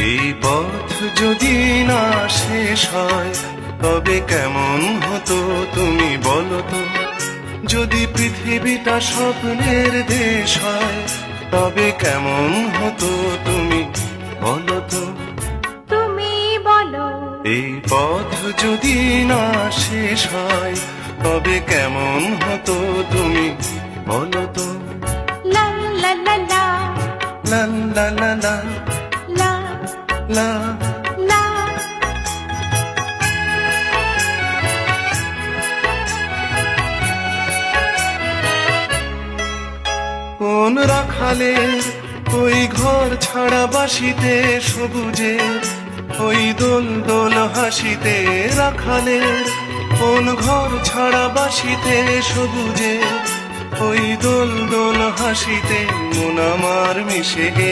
এই পথ যদি না শেষ হয় তবে কেমন হতো তুমি বলো তো। যদি পৃথিবীটা স্বপ্নের দেশ হয় তবে কেমন হতো তুমি বলো তো। তুমি বলো এই পথ যদি না শেষ হয় তবে কেমন হতো তুমি বলো তো। লা লা লা লা লা লা লা লা লা লা। লা। কোন রাখালের ওই ঘর ছাড়া বাসিতে সবুজে ওই দোল দোল হাসিতে। রাখালের কোন ঘর ছাড়া বাসিতে সবুজে ওই দোল দোল হাসিতে। মন আমার মিশে গে